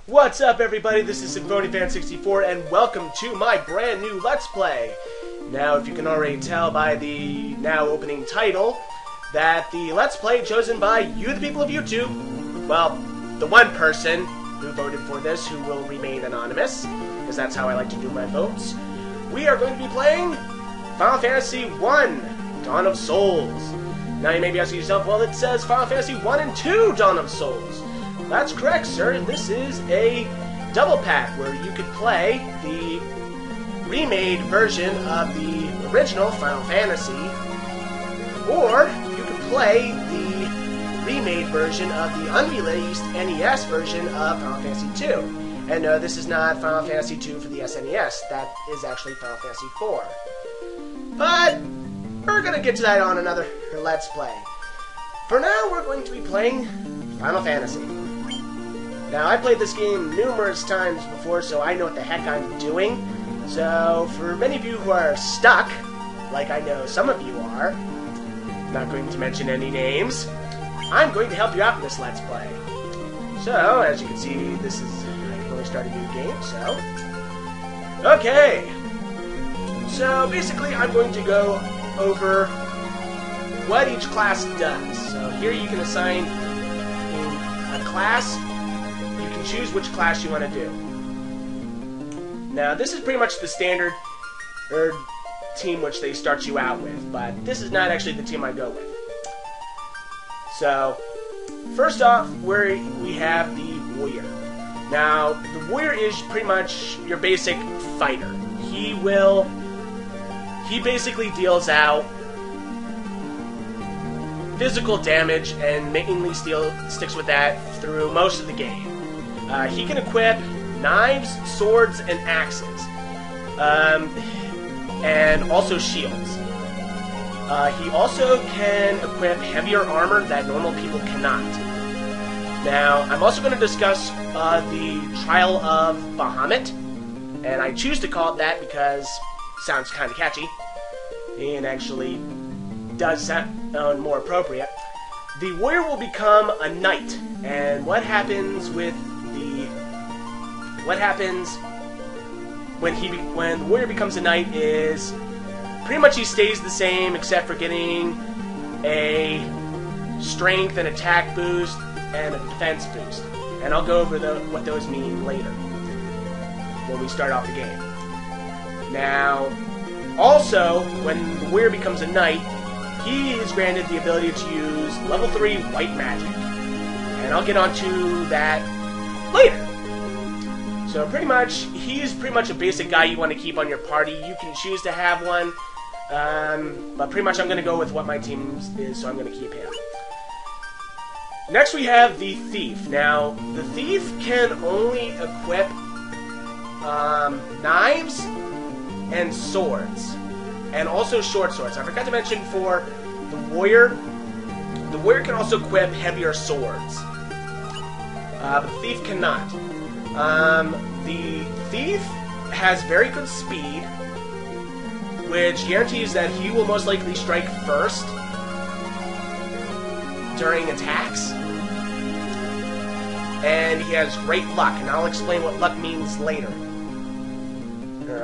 What's up, everybody? This is SymphonyFan64, and welcome to my brand new Let's Play. Now, if you can already tell by the now opening title, that the Let's Play chosen by you, the people of YouTube, well, the one person who voted for this, who will remain anonymous, because that's how I like to do my votes, we are going to be playing Final Fantasy I, Dawn of Souls. Now, you may be asking yourself, well, it says Final Fantasy I and II, Dawn of Souls. That's correct, sir. This is a double pack where you could play the remade version of the original Final Fantasy, or you could play the remade version of the unreleased NES version of Final Fantasy II. And no, this is not Final Fantasy II for the SNES. That is actually Final Fantasy IV. But we're going to get to that on another Let's Play. For now, we're going to be playing Final Fantasy. Now, I played this game numerous times before, so I know what the heck I'm doing. So, for many of you who are stuck, like I know some of you are, not going to mention any names, I'm going to help you out in this Let's Play. So, as you can see, this is, I can only start a new game, so... Okay! So, basically, I'm going to go over what each class does. So, here you can assign a class. You can choose which class you want to do. Now, this is pretty much the standard team which they start you out with, but this is not actually the team I go with. So, first off, we have the Warrior. Now, the Warrior is pretty much your basic fighter. He basically deals out physical damage and mainly sticks with that through most of the game. He can equip knives, swords, and axes, and also shields. He also can equip heavier armor that normal people cannot. Now, I'm also going to discuss the Trial of Bahamut, and I choose to call it that because it sounds kind of catchy, and actually does sound more appropriate. The Warrior will become a knight, and what happens when the Warrior becomes a knight is pretty much he stays the same except for getting a strength and attack boost and a defense boost. And I'll go over what those mean later when we start off the game. Now, also, when the Warrior becomes a knight, he is granted the ability to use level 3 white magic. And I'll get onto that later. So pretty much, he's pretty much a basic guy you want to keep on your party. You can choose to have one, but pretty much I'm going to go with what my team is, so I'm going to keep him. Next we have the Thief. Now, the Thief can only equip knives and swords, and also short swords. I forgot to mention for the Warrior can also equip heavier swords, but the Thief cannot. The Thief has very good speed, which guarantees that he will most likely strike first during attacks. And he has great luck, and I'll explain what luck means later,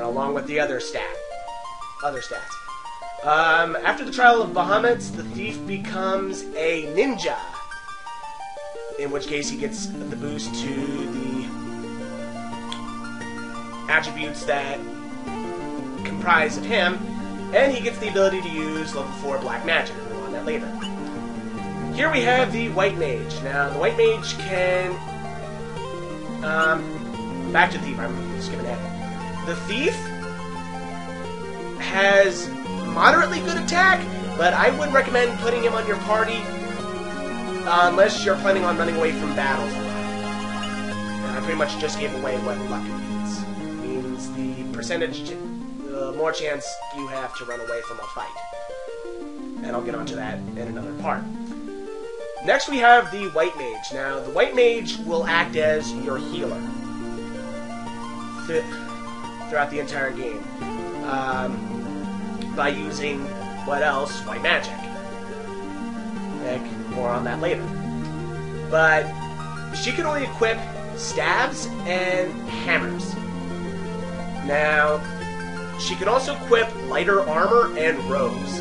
along with the other stats. After the Trial of Bahamut, the Thief becomes a ninja, in which case he gets the boost to the attributes that comprise of him, and he gets the ability to use level 4 black magic. More on that later. Here we have the White Mage. Now, the White Mage can... back to the Thief, I'm skipping ahead. The Thief has moderately good attack, but I wouldn't recommend putting him on your party unless you're planning on running away from battles a lot. I pretty much just gave away what luck means. It means the percentage, the more chance you have to run away from a fight. And I'll get onto that in another part. Next we have the White Mage. Now, the White Mage will act as your healer throughout the entire game. By using, what else? White magic. More on that later. But she can only equip stabs, and hammers. Now, she can also equip lighter armor and robes.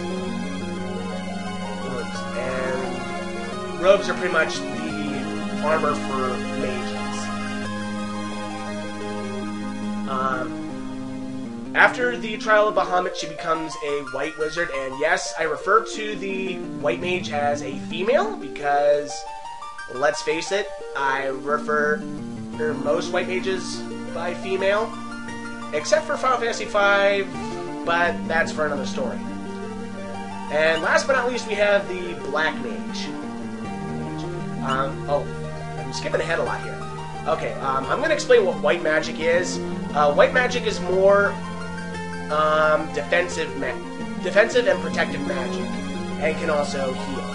And robes are pretty much the armor for mages. After the Trial of Bahamut, she becomes a white wizard, and yes, I refer to the white mage as a female because, let's face it, I refer most white mages by female, except for Final Fantasy V, but that's for another story. And last but not least, we have the black mage. Oh, I'm skipping ahead a lot here. Okay, I'm going to explain what white magic is. White magic is more defensive and protective magic, and can also heal.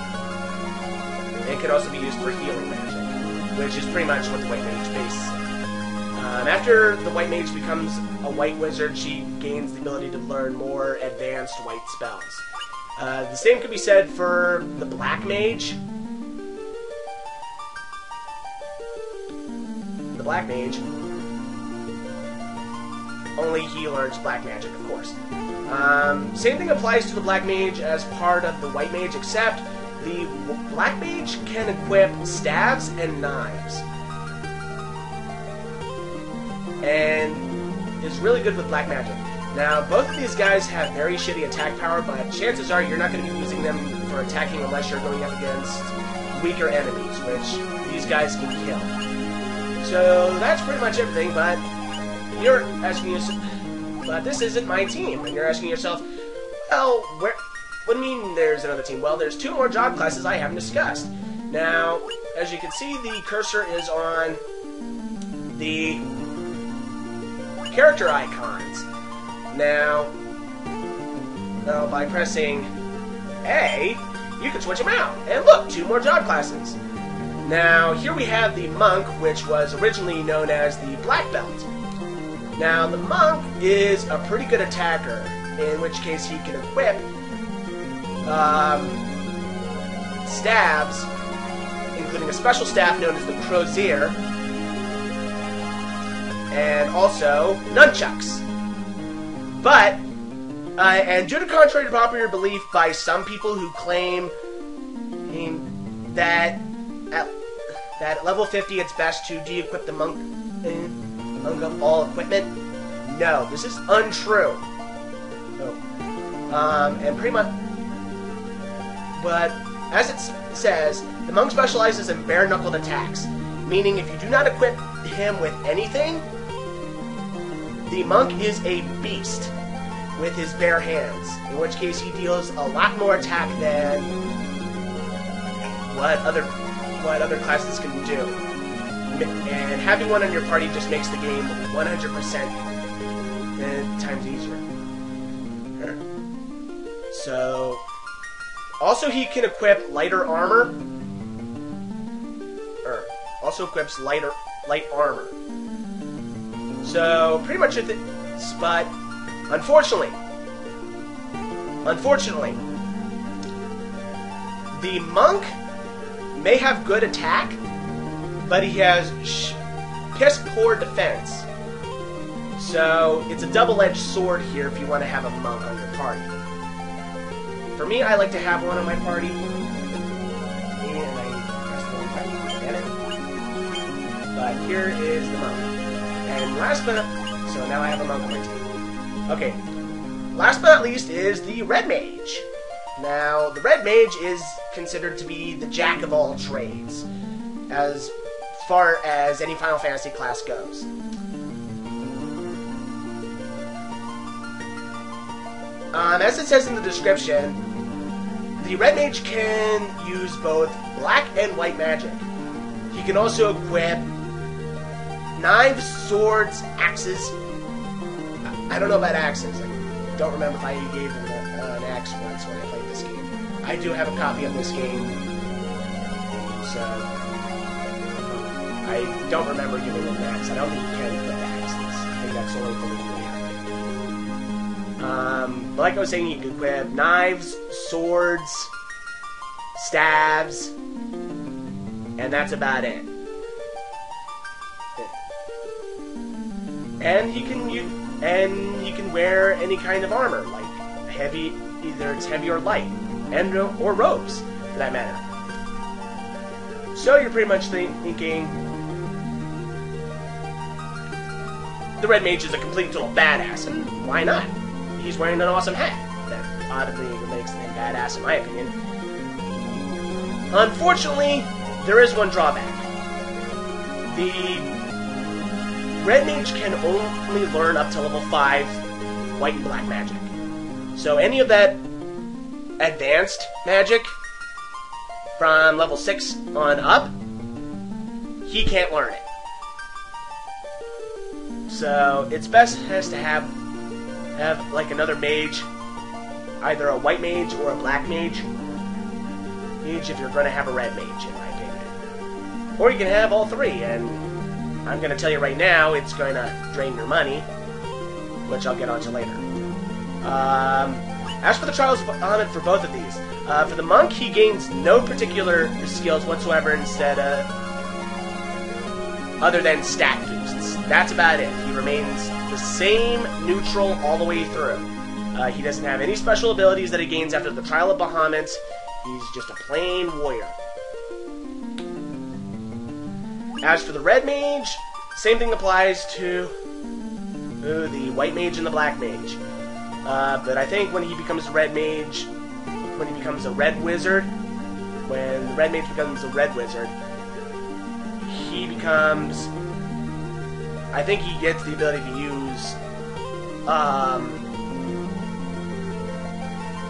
It can also be used for healing magic, which is pretty much what the white mage bases. After the white mage becomes a white wizard, she gains the ability to learn more advanced white spells. The same could be said for the black mage. The black mage, only he learns black magic, of course. Same thing applies to the black mage as part of the white mage, except the black mage can equip stabs and knives. And is really good with black magic. Now, both of these guys have very shitty attack power, but chances are you're not going to be using them for attacking unless you're going up against weaker enemies, which these guys can kill. So that's pretty much everything, but you're asking yourself, but this isn't my team, and you're asking yourself, well, what do you mean there's another team? Well, there's 2 more job classes I haven't discussed. Now, as you can see, the cursor is on the character icons. Now, by pressing A, you can switch them out. And look, 2 more job classes. Now, here we have the monk, which was originally known as the black belt. Now, the monk is a pretty good attacker, in which case he can equip stabs, including a special staff known as the crozier, and also nunchucks. But, and due to contrary to popular belief by some people who claim that at level 50 it's best to de-equip the monk of all equipment, no, this is untrue. And pretty much, but as it says, the monk specializes in bare-knuckled attacks, meaning if you do not equip him with anything, the monk is a beast with his bare hands, in which case he deals a lot more attack than what other classes can do. And having one on your party just makes the game 100% times easier. So, also he can equip lighter armor. Also equips light armor. So, pretty much this, but unfortunately, the monk may have good attack, but he has piss poor defense. So, it's a double-edged sword here if you want to have a monk on your party. For me, I like to have one on my party. And I press the wrong button to get it. But here is the monk. And last but not... So now I have a monk on my team. Okay. Last but not least is the red mage. Now, the red mage is considered to be the jack of all trades, as far as any Final Fantasy class goes. As it says in the description, the red mage can use both black and white magic. He can also equip knives, swords, axes. I don't know about axes. I don't remember if I gave him an axe once when I played this game. I do have a copy of this game, so I don't remember giving him an axe. I don't think you can equip axes. I think that's only for the really But like I was saying, you can equip knives, swords, stabs, and that's about it. and he can wear any kind of armor, like heavy, either it's heavy or light, and or robes for that matter. So you're pretty much thinking the Red Mage is a complete total badass, and why not? He's wearing an awesome hat. That oddly makes him badass in my opinion. Unfortunately, there is one drawback. The Red Mage can only learn up to level 5 white and black magic. So any of that advanced magic from level 6 on up, he can't learn it. So it's best to have like another mage, either a white mage or a black mage if you're going to have a red mage, in my opinion. Or you can have all three, and I'm going to tell you right now, it's going to drain your money, which I'll get onto later. As for the Trials of Bahamut for both of these, for the monk, he gains no particular skills whatsoever instead of other than stat boosts. That's about it. He remains the same neutral all the way through. He doesn't have any special abilities that he gains after the Trial of Bahamut. He's just a plain warrior. As for the Red Mage, same thing applies to the White Mage and the Black Mage. But I think when he becomes a Red Mage, when he becomes a Red Wizard, when the Red Mage becomes a Red Wizard, he becomes... I think he gets the ability to use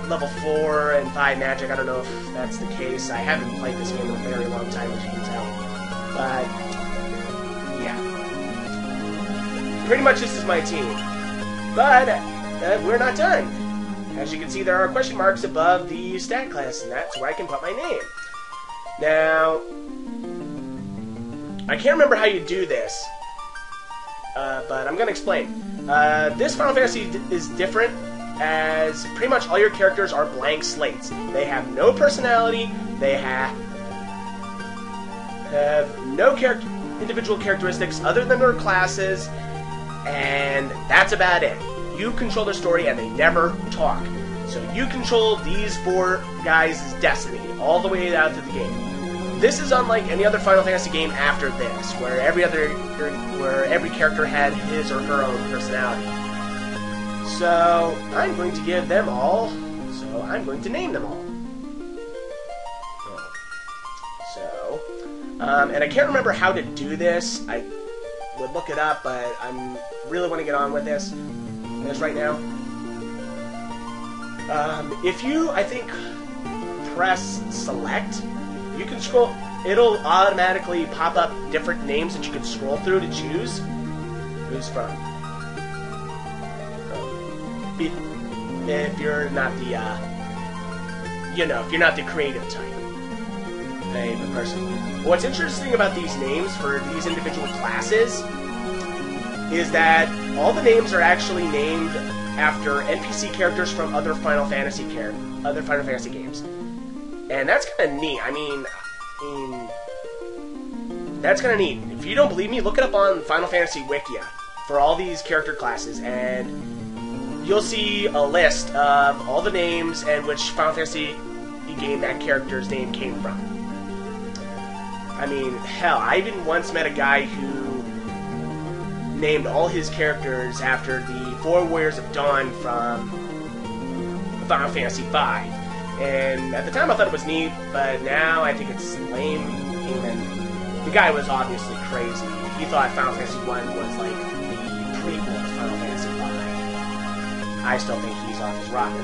level 4 and 5 magic. I don't know if that's the case. I haven't played this game in a very long time, as you can tell. But, yeah. Pretty much this is my team. But, we're not done. As you can see, there are question marks above the stat class, and that's where I can put my name. Now, I can't remember how you do this, but I'm going to explain. This Final Fantasy is different, as pretty much all your characters are blank slates. They have no personality, they have no individual characteristics other than their classes, and that's about it. You control their story, and they never talk. So you control these 4 guys' destiny all the way out through the game. This is unlike any other Final Fantasy game after this, where every character had his or her own personality. So I'm going to give them all. So I'm going to name them all. So, and I can't remember how to do this. I would look it up, but I really want to get on with this right now. If you, I think, press select, you can scroll. It'll automatically pop up different names that you can scroll through to choose who's from. If you're not the, if you're not the creative type of person. What's interesting about these names for these individual classes is that all the names are actually named after NPC characters from other Final Fantasy games, and that's kind of neat. I mean, that's kind of neat. If you don't believe me, look it up on Final Fantasy Wikia for all these character classes, and you'll see a list of all the names and which Final Fantasy game that character's name came from. I mean, hell, I even once met a guy who named all his characters after the 4 Warriors of Dawn from Final Fantasy V. And at the time I thought it was neat, but now I think it's lame. And the guy was obviously crazy. He thought Final Fantasy I was like the prequel to Final Fantasy V. I still think he's off his rocker.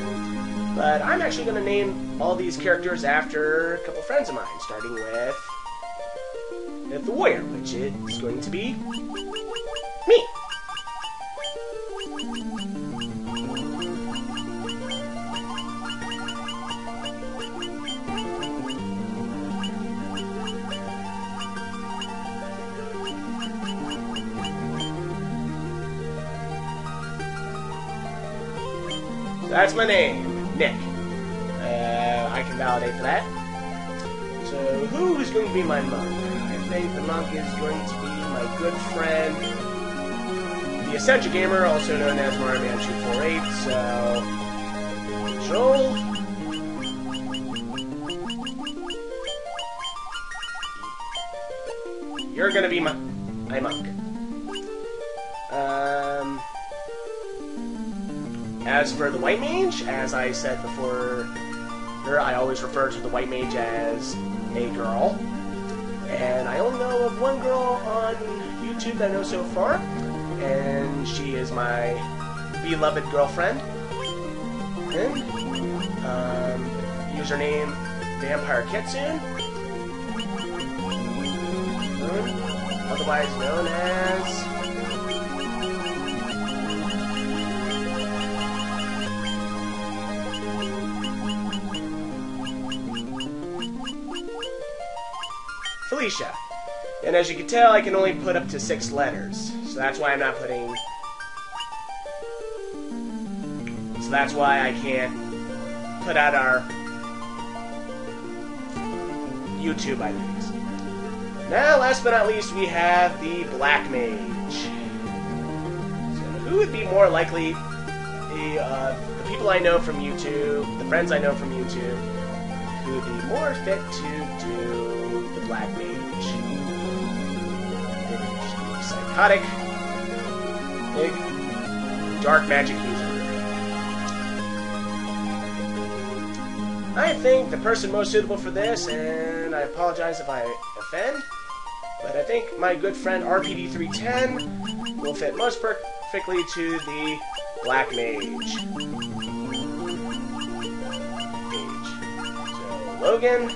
But I'm actually going to name all these characters after a couple friends of mine, starting with the warrior, which is going to be me. So that's my name, Nick. I can validate for that. So who is going to be my monk? I think the monk is going to be my good friend, the Eccentric Gamer, also known as Mario Man 248. So, control. You're gonna be my monk. As for the White Mage, as I said before, I always refer to the White Mage as a girl. And I only know of one girl on YouTube that I know so far, and she is my beloved girlfriend. And, username Vampire Kitsune, otherwise known as Felicia. And as you can tell, I can only put up to 6 letters. So that's why I'm not putting... So that's why I can't put out our YouTube IDs. Now, last but not least, we have the Black Mage. So who would be more likely the people I know from YouTube, the friends I know from YouTube, who would be more fit to do the Black Mage? Psychotic, big, dark magic user. I think the person most suitable for this, and I apologize if I offend, but I think my good friend RPD310 will fit most perfectly to the Black Mage. So, Logan.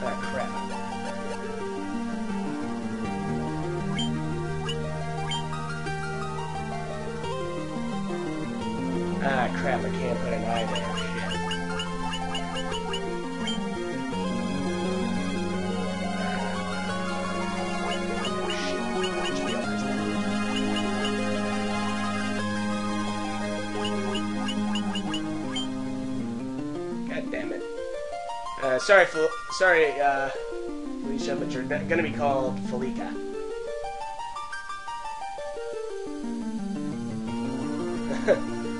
Ah, crap. Ah, crap, I can't put an eye there. God damn it. Sorry, Felicia, but you're gonna be called Felica.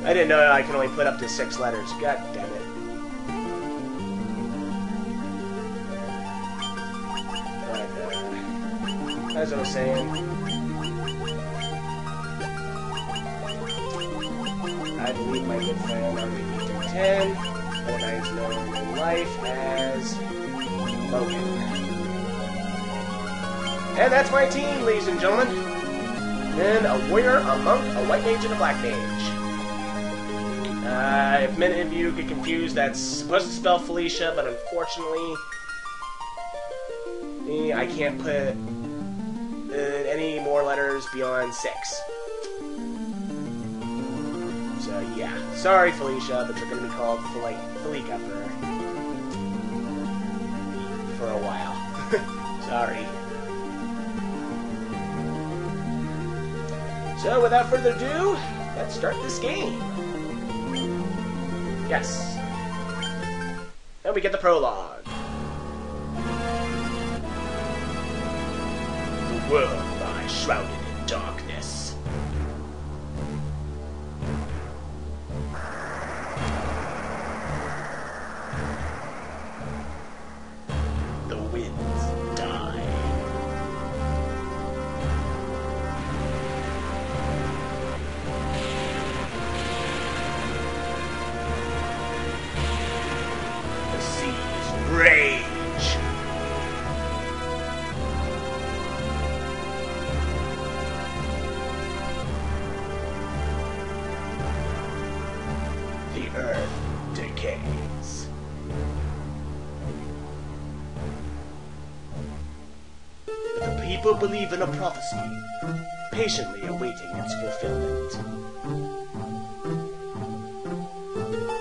I didn't know I can only put up to 6 letters. God damn it. But, as I was saying, I believe my good friend RBD310, otherwise known in life as Logan. And that's my team, ladies and gentlemen. And a warrior, a monk, a white mage, and a black mage. If many of you get confused, that's supposed to spell Felicia, but unfortunately, I can't put any more letters beyond 6. So yeah, sorry Felicia, but you're going to be called Felica for a while. Sorry. So without further ado, let's start this game. Yes. And we get the prologue. The world lies shrouded in darkness. The winds die. Rage. The earth decays. The people believe in a prophecy, patiently awaiting its fulfillment.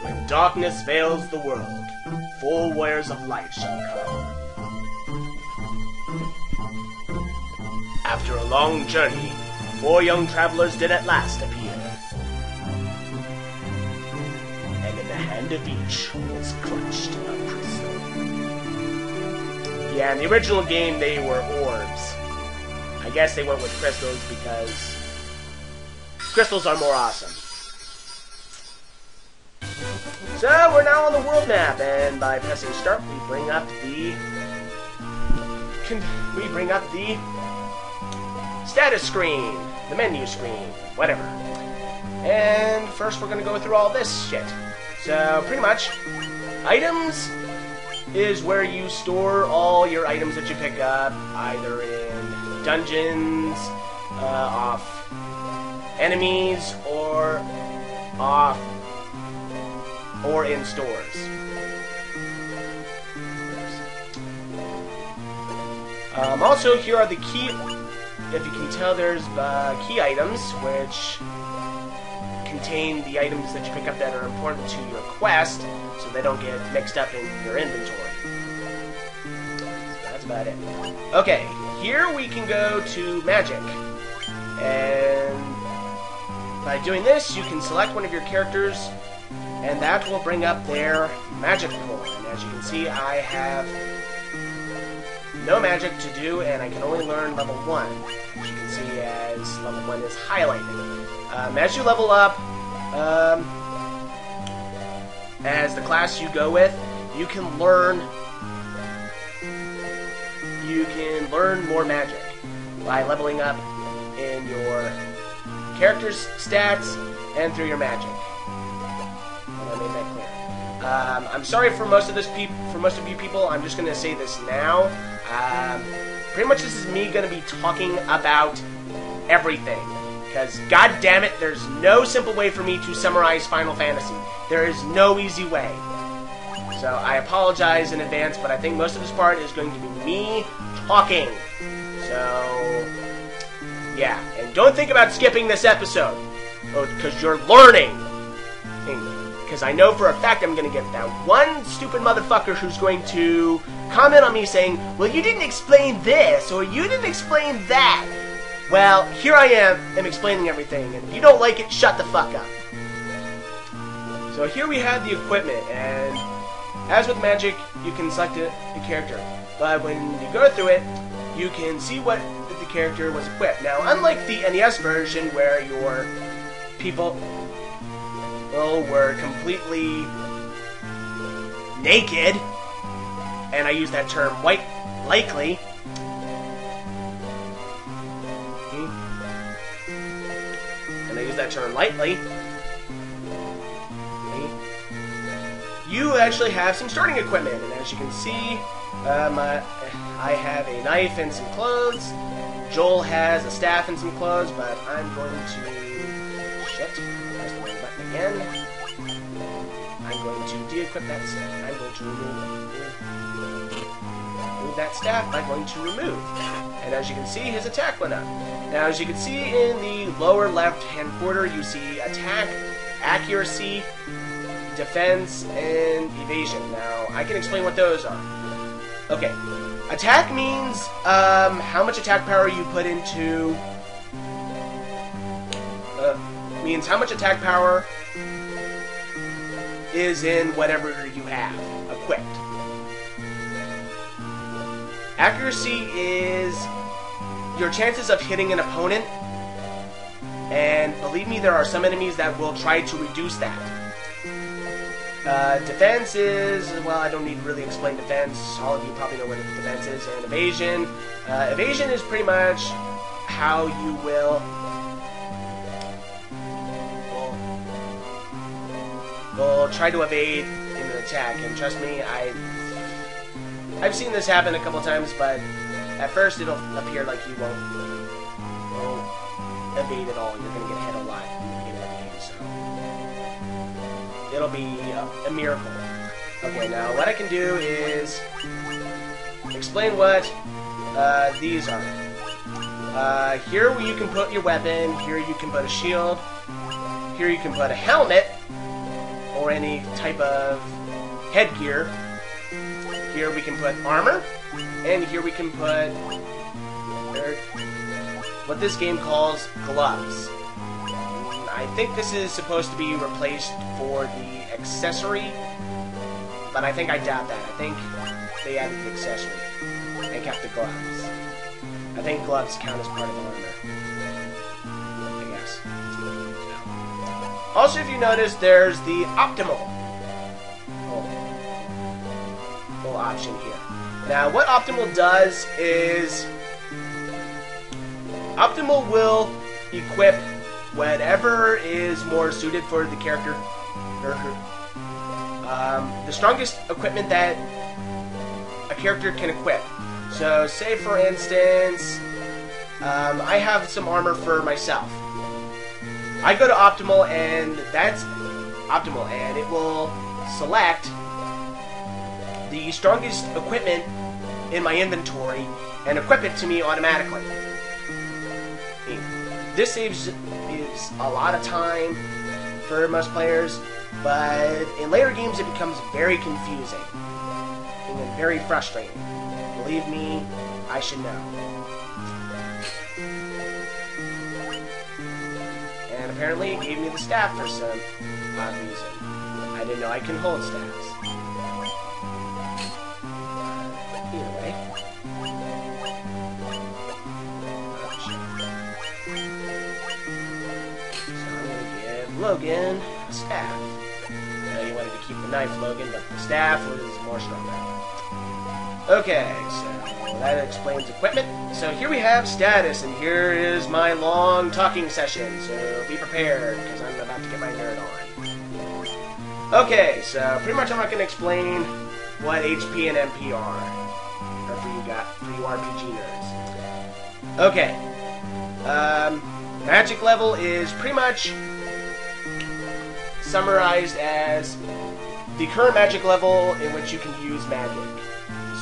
When darkness veils the world, 4 warriors of light shall come. After a long journey, 4 young travelers did at last appear. And in the hand of each was clutched a crystal. Yeah, in the original game they were orbs. I I guess they went with crystals because crystals are more awesome. So we're now on the world map, and by pressing start, we bring up the status screen, the menu screen, whatever. And first, we're gonna go through all this shit. So pretty much, items is where you store all your items that you pick up, either in dungeons, off enemies, or in stores. Also, here are the key. If you can tell, there's key items, which contain the items that you pick up that are important to your quest, so they don't get mixed up in your inventory. So that's about it. Okay, here we can go to magic. And by doing this, you can select one of your characters, and that will bring up their magic pool. And as you can see, I have no magic to do, and I can only learn level 1. As you can see, as level 1 is highlighted. As you level up, as the class you go with, you can learn more magic by leveling up in your character's stats and through your magic. And I made that clear. I'm sorry for most of you people. I'm just going to say this now. Pretty much this is me going to be talking about everything. Because, god damn it, there's no simple way for me to summarize Final Fantasy. There is no easy way. So, I apologize in advance, but I think most of this part is going to be me talking. So, yeah. And don't think about skipping this episode. Because you're learning. Because I know for a fact I'm going to get that one stupid motherfucker who's going to comment on me saying, well, you didn't explain this, or you didn't explain that. Well, here I am explaining everything, and if you don't like it, shut the fuck up. So here we have the equipment, and as with magic, you can select a character. But when you go through it, you can see what the character was equipped. Now, unlike the NES version, where your people were completely naked, and I use that term quite likely, lightly, you actually have some starting equipment, and as you can see, I have a knife and some clothes. Joel has a staff and some clothes, but I'm going to press the wrong button again. I'm going to de-equip that staff. I'm going to remove that staff by going to remove. And as you can see, his attack went up. Now, as you can see in the lower left-hand corner, you see attack, accuracy, defense, and evasion. Now, I can explain what those are. Okay, attack means how much attack power you put into... means how much attack power is in whatever you have equipped. Accuracy is your chances of hitting an opponent, and believe me, there are some enemies that will try to reduce that. Defense is, well, I don't need to really explain defense. All of you probably know what defense is. And evasion. Evasion is pretty much how you will try to evade in an attack. And trust me, I've seen this happen a couple times, but at first it'll appear like you won't evade at all. You're going to get hit a lot in the beginning of the game, so it'll be a miracle. Okay, now what I can do is explain what these are. Here you can put your weapon, here you can put a shield, here you can put a helmet, or any type of headgear. Here we can put armor, and here we can put what this game calls gloves. I think this is supposed to be replaced for the accessory, but I think I doubt that. I think they added the accessory and kept the gloves. I think gloves count as part of armor. I guess. Also, if you notice, there's the optimal full option here. Now, what optimal does is optimal will equip whatever is more suited for the character. The strongest equipment that a character can equip. So, say for instance, I have some armor for myself. I go to optimal, and that's optimal, and it will select the strongest equipment in my inventory and equip it to me automatically. This saves a lot of time for most players, but in later games it becomes very confusing and very frustrating. Believe me, I should know. And apparently it gave me the staff for some odd reason. I didn't know I can hold staffs. Either way. So I'm going to give Logan a staff. I know you wanted to keep the knife, Logan, but the staff was more stronger. Okay, so that explains equipment. So here we have status, and here is my long talking session, so be prepared, because I'm about to get my nerd on. Okay, so pretty much I'm not going to explain what HP and MP are, for you RPG nerds. Okay, magic level is pretty much summarized as the current magic level in which you can use magic.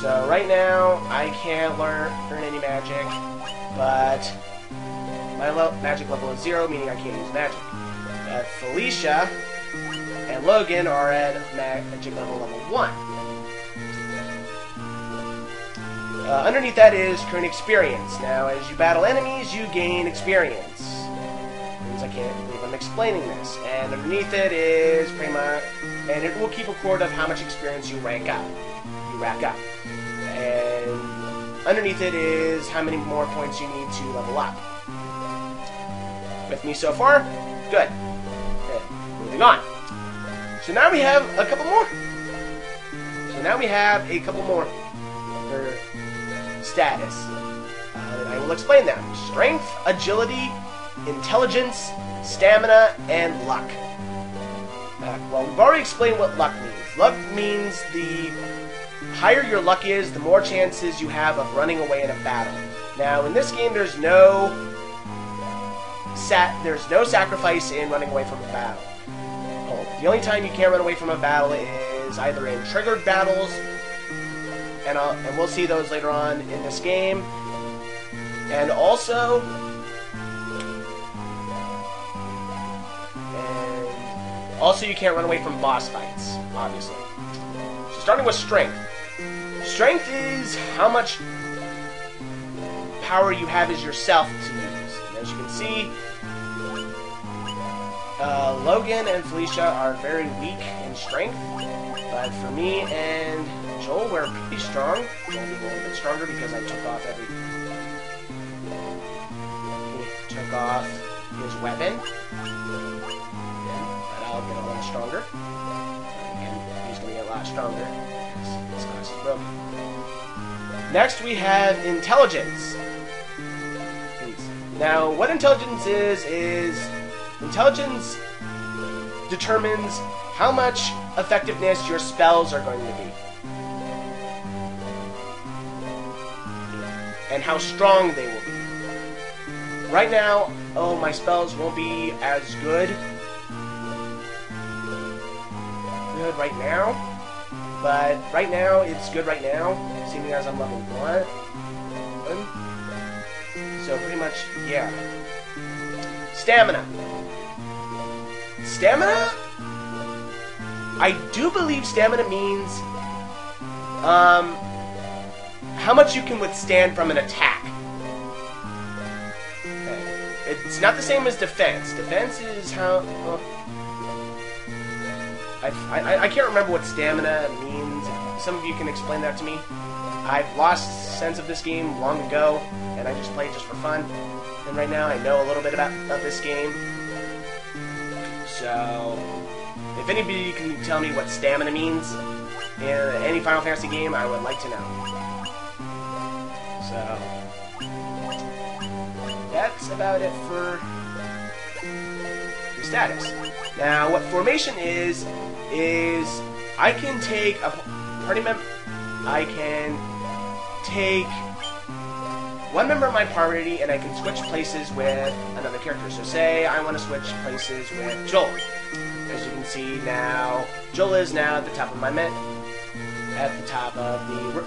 So right now, I can't learn any magic, but my magic level is 0, meaning I can't use magic. Felicia and Logan are at magic level 1. Underneath that is current experience. Now, as you battle enemies, you gain experience. Means I can't believe I'm explaining this. And underneath it is pretty much, and it will keep a record of how much experience you rack up. And underneath it is how many more points you need to level up. With me so far? Good. Okay, moving on. So now we have a couple more. For status. I will explain them. Strength, agility, intelligence, stamina, and luck. Well, we've already explained what luck means. Luck means the higher your luck is, the more chances you have of running away in a battle. Now, in this game, there's no sacrifice in running away from a battle. The only time you can't run away from a battle is either in triggered battles, and we'll see those later on in this game, and also you can't run away from boss fights, obviously. So starting with strength. Strength is how much power you have as yourself to use. And as you can see, Logan and Felicia are very weak in strength, but for me and Joel, we're pretty strong. Joel being a little bit stronger because I took off his weapon. And I'll get a little stronger. And he's going to get a lot stronger because his class is broken. Next, we have intelligence. Now, what intelligence is intelligence determines how much effectiveness your spells are going to be. And how strong they will be. Right now, my spells won't be as good right now. But right now, it's good right now, seeing as I'm level 1. So pretty much, yeah. Stamina. Stamina? I do believe stamina means how much you can withstand from an attack. Okay. It's not the same as defense. Defense is how... I can't remember what stamina means. Some of you can explain that to me. I've lost sense of this game long ago, and I just play it just for fun. And right now I know a little bit about this game. So, if anybody can tell me what stamina means in any Final Fantasy game, I would like to know. So, that's about it for the status. Now, what formation is I can take a party member. I can take one member of my party and I can switch places with another character. So say I want to switch places with Joel. As you can see now, Joel is now at the top of my at the top of the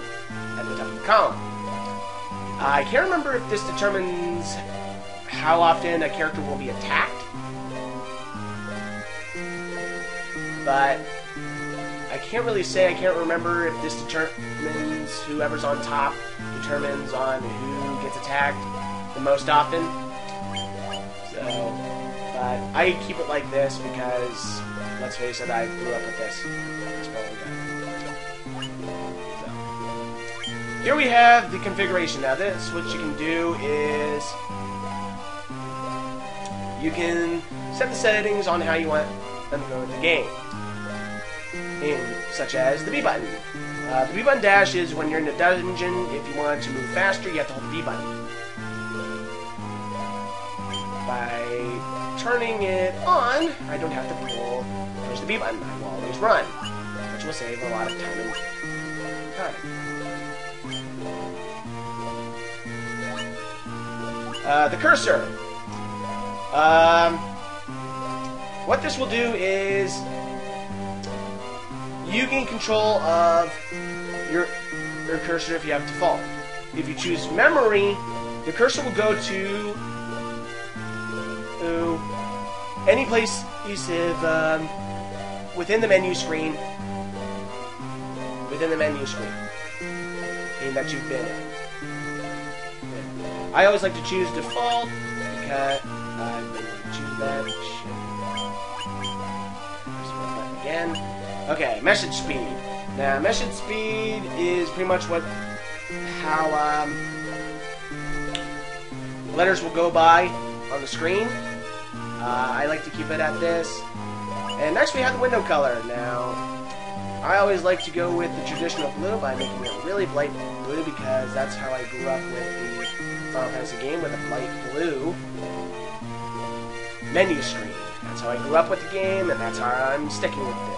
column. I can't remember if this determines how often a character will be attacked, but I can't really say. I can't remember if this determines whoever's on top determines on who gets attacked the most often. So, but I keep it like this because, let's face it, I grew up with this. So, here we have the configuration. Now this, what you can do is you can set the settings on how you want them to go with the game. Such as the B button. The B button dash is when you're in a dungeon. If you want to move faster, you have to hold the B button. By turning it on, I don't have to push the B button. I will always run, which will save a lot of time. The cursor. What this will do is you gain control of your cursor if you have default. If you choose memory, the cursor will go to any place you save within the menu screen. That you've been in. I always like to choose default because I'm going to choose that. Again. Okay, message speed. Now, message speed is pretty much how letters will go by on the screen. I like to keep it at this. And next we have the window color. Now, I always like to go with the traditional blue by making it really bright blue because that's how I grew up with the Final Fantasy game, with a bright blue menu screen. That's how I grew up with the game, and that's how I'm sticking with it.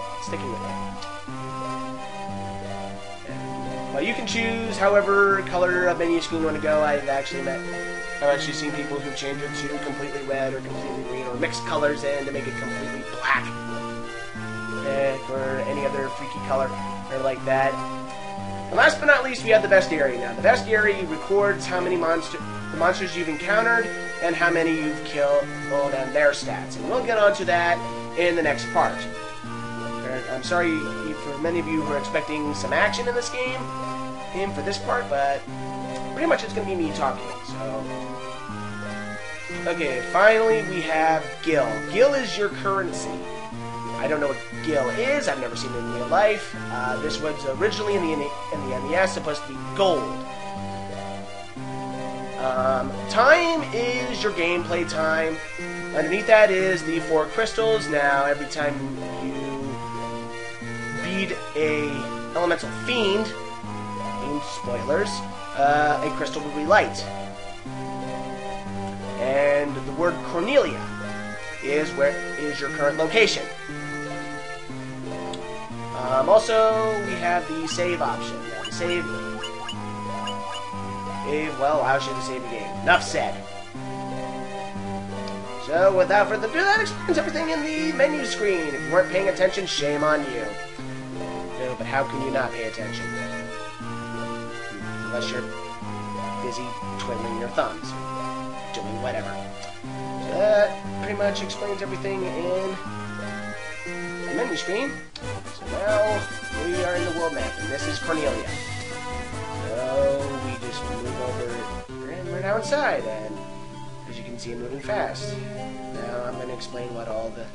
Well, you can choose however color of menu screen you want to go. I've actually seen people who change it to completely red or completely green or mix colors in to make it completely black or any other freaky color or like that. And last but not least, we have the bestiary. Now, the bestiary records how many monsters you've encountered and how many you've killed and their stats. And we'll get onto that in the next part. I'm sorry for many of you who are expecting some action in this game for this part, but pretty much it's going to be me talking. So, okay, finally we have Gil. Gil is your currency. I don't know what Gil is. I've never seen it in real life. This was originally in the NES supposed to be gold. Time is your gameplay time. Underneath that is the 4 crystals. Now, every time you beat a elemental fiend, spoilers, a crystal will relight. And the word Cornelia is your current location. Also, we have the save option. Now, the save allows you to save the game. Enough said. So, without further ado, that explains everything in the menu screen. If you weren't paying attention, shame on you. No, but how can you not pay attention? Unless you're busy twiddling your thumbs, doing whatever. So that pretty much explains everything in the menu screen. So now we are in the world map, and this is Cornelia. So we just move over, and we're now inside, and as you can see, I'm moving fast. Now I'm going to explain what all the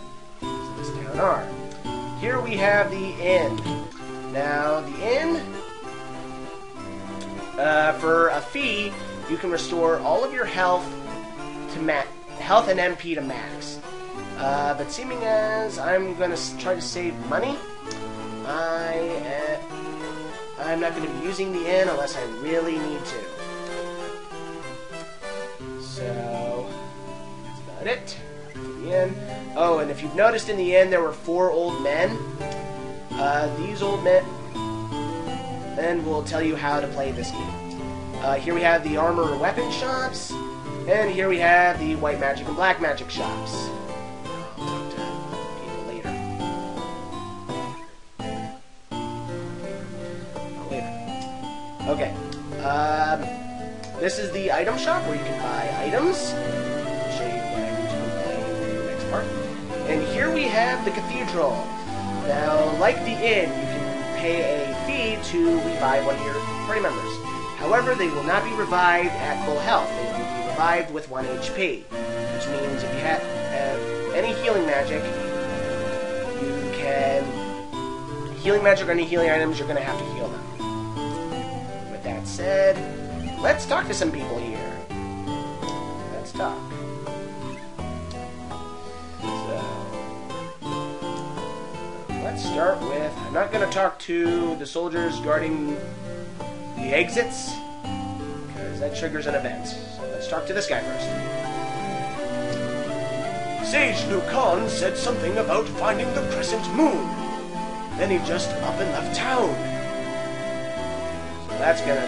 things of this town are. Here we have the inn. Now, the inn for a fee, you can restore all of your health to health and MP to max. But seeming as I'm going to try to save money, I'm not going to be using the inn unless I really need to. So, that's about it. The inn. Oh, and if you've noticed in the inn, there were 4 old men. These old men will tell you how to play this game. Here we have the armor and weapon shops, and here we have the white magic and black magic shops. I'll talk to people later. Okay. This is the item shop where you can buy items. I'll show you what items you can buy in the next part. And here we have the cathedral. Now, like the inn, you can pay a fee to revive one of your party members. However, they will not be revived at full health. They will be revived with 1 HP, which means if you have any healing magic, you can... Healing magic or any healing items, you're going to have to heal them. With that said, let's talk to some people here. Let's talk. Let's start with, I'm not going to talk to the soldiers guarding the exits, because that triggers an event. So let's talk to this guy first. Sage Lucan said something about finding the crescent moon. Then he just up and left town. So that's gonna...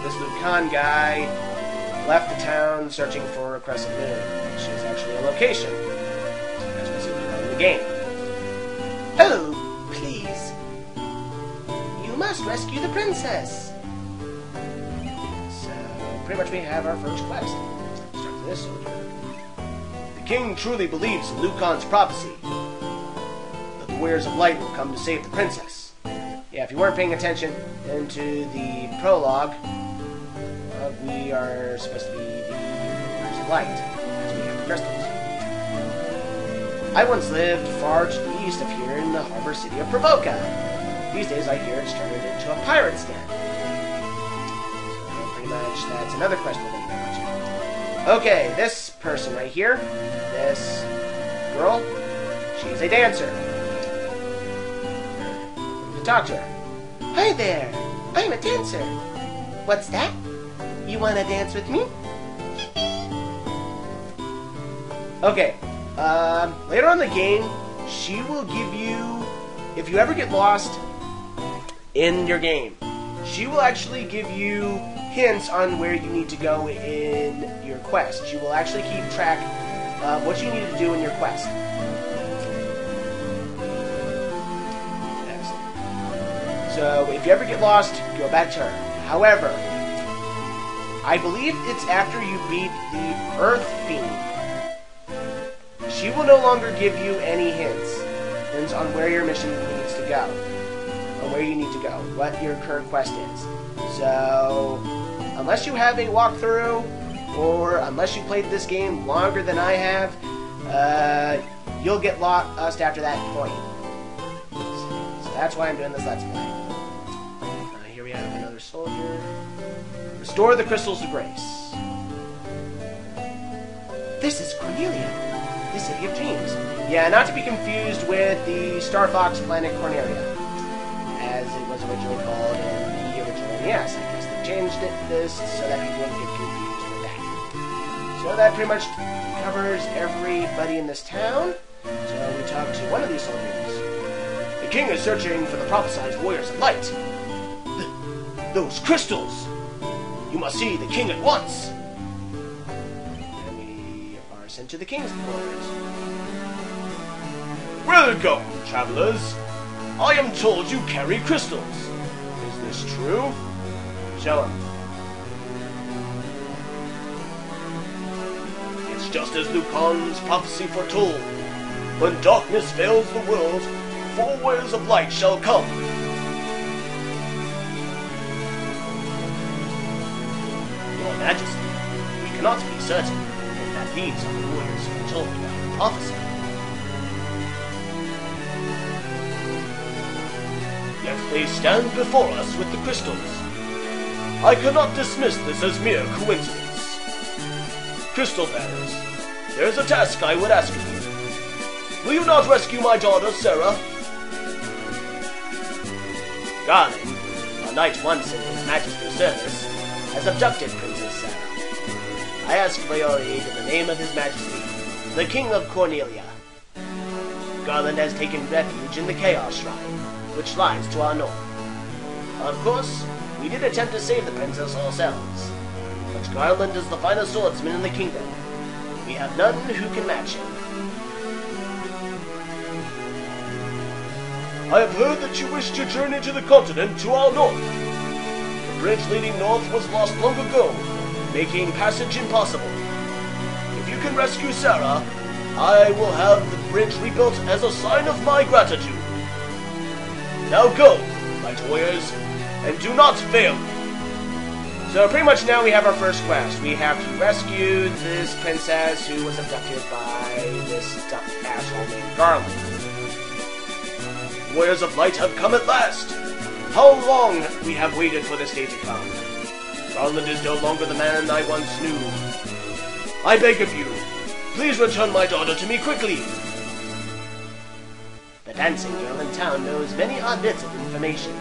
This Lucan guy left the town searching for a crescent moon, which is actually a location. As we'll see later in the game. Oh, please. You must rescue the princess. So, pretty much we have our first quest. Start with this soldier. The king truly believes in Lucan's prophecy that the Warriors of Light will come to save the princess. Yeah, if you weren't paying attention into the prologue, we are supposed to be the Warriors of Light, as we have the crystals. I once lived far to the east of here in the harbor city of Provoca. These days I hear it's turned into a pirate's den. So pretty much that's another quest we're going to go to. Okay, this person right here, this girl, she's a dancer. I'm going to talk to her. Hi there, I'm a dancer. What's that? You want to dance with me? Okay. Later on in the game, she will give you, if you ever get lost in your game, she will actually give you hints on where you need to go in your quest. She will actually keep track of what you need to do in your quest. Excellent. So, if you ever get lost, go back to her. However, I believe it's after you beat the Earth Fiend. She will no longer give you any hints on where your mission needs to go, or where you need to go, what your current quest is. So, unless you have a walkthrough, or unless you played this game longer than I have, you'll get lost after that point. So that's why I'm doing this Let's Play. Here we have another soldier. Restore the Crystals of Grace. This is Cornelia. The City of Dreams. Yeah, not to be confused with the Star Fox Planet Cornelia, as it was originally called in the original NES. I guess they changed this so that people wouldn't get confused with that. So that pretty much covers everybody in this town. So we talk to one of these soldiers. The king is searching for the prophesied Warriors of Light. Those crystals! You must see the king at once! Sent to the king's quarters. Welcome, travelers. I am told you carry crystals. Is this true? Show him. It's just as Lucan's prophecy foretold. When darkness veils the world, 4 Warriors of Light shall come. Your Majesty, we cannot be certain. These are the warriors who told me about the prophecy. Yet They stand before us with the crystals. I cannot dismiss this as mere coincidence. Crystal bearers, there is a task I would ask of you. Will you not rescue my daughter, Sarah? Garland, a knight once in His Majesty's service, has abducted Princess Sarah. I ask for your aid in the name of His Majesty, the King of Cornelia. Garland has taken refuge in the Chaos Shrine, which lies to our north. Of course, we did attempt to save the princess ourselves, but Garland is the finest swordsman in the kingdom. We have none who can match him. I have heard that you wish to journey to the continent to our north. The bridge leading north was lost long ago, making passage impossible. If you can rescue Sarah, I will have the bridge rebuilt as a sign of my gratitude. Now go, light warriors, and do not fail. So pretty much now we have our first quest. We have to rescue this princess who was abducted by this asshole named Garland. Warriors of Light have come at last! How long we have waited for this day to come! Garland is no longer the man I once knew. I beg of you, please return my daughter to me quickly! The dancing girl in town knows many odd bits of information.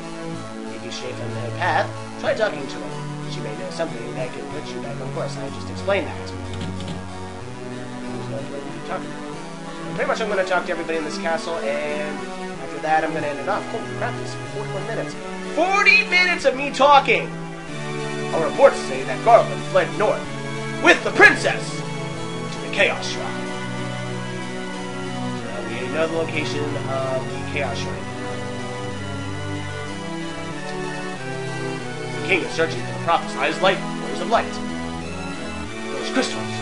If you stray from her path, try talking to her. She may know something that can put you back on course. I just explained that. There's no way to talk to her. Pretty much I'm going to talk to everybody in this castle, and after that I'm going to end it off. Holy crap, this is 41 minutes. 40 minutes of me talking! Our reports say that Garland fled north with the princess to the Chaos Shrine. So we know the location of the Chaos Shrine. The king is searching for the prophesized light warriors of light. Those crystals.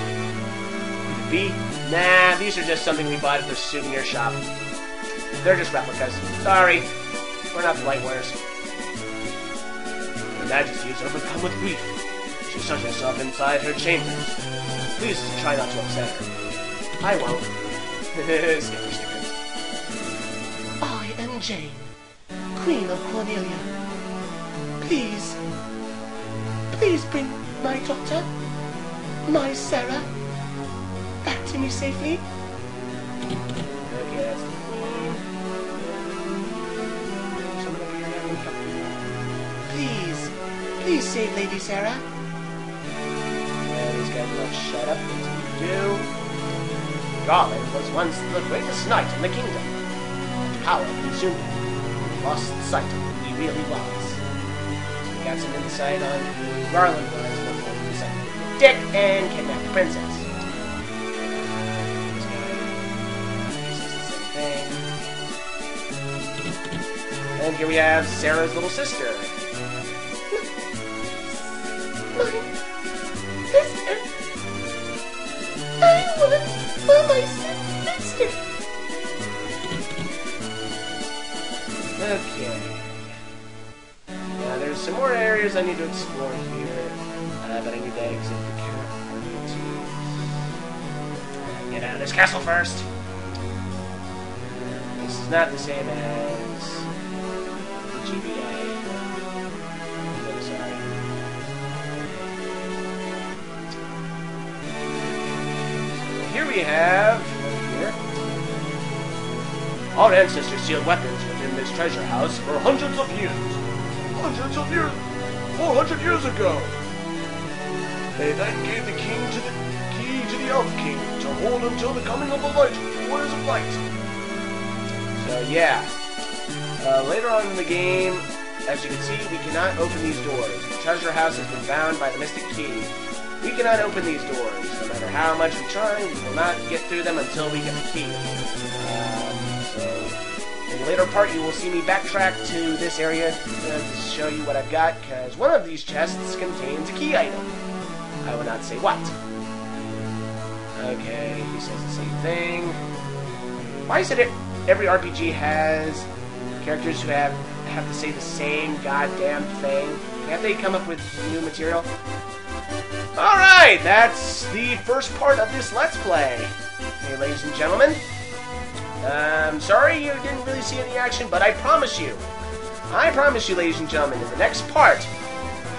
Could it be? Nah, these are just something we bought at the souvenir shop. They're just replicas. Sorry. We're not the light warriors. Her Majesty is overcome with grief. She shuts herself inside her chambers. Please try not to upset her. I won't. Skipper, skipper. I am Jane, Queen of Cornelia. Please, please bring my daughter, my Sarah, back to me safely. Okay, that's the queen. Someone over here having a cup of tea. Please save Lady Sarah. These guys will shut up. That's what you do. Garland was once the greatest knight in the kingdom. But power consumed him. He lost sight of who he really was. So we got some insight on who Garland was before he decided to be a dick and kidnap the princess. This guy says the same thing. And here we have Sarah's little sister. I want for my sister. Okay. Now there's some more areas I need to explore here, but I need to exit the castle. Get out of this castle first. This is not the same as the GBA. I'm sorry. Here we have, here, our ancestors sealed weapons within this treasure house for hundreds of years. Hundreds of years? 400 years ago! They then gave the king to the key to the Elf King to hold until the coming of the light, warriors of light. So yeah, later on in the game, as you can see, we cannot open these doors. The treasure house has been bound by the mystic key. We cannot open these doors. No matter how much we try, we will not get through them until we get the key. So, in the later part, you will see me backtrack to this area to show you what I've got, because one of these chests contains a key item. I will not say what. Okay, he says the same thing. Why is it every RPG has characters who have to say the same goddamn thing? Can't they come up with new material? Alright, that's the first part of this Let's Play. Hey, ladies and gentlemen. Sorry you didn't really see any action, but I promise you, I promise you, ladies and gentlemen, in the next part,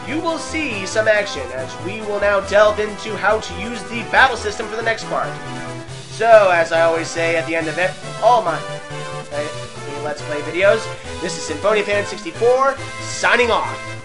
you will see some action as we will now delve into how to use the battle system for the next part. So, as I always say at the end of it, all my Let's Play videos, this is SymphoniaFan64, signing off.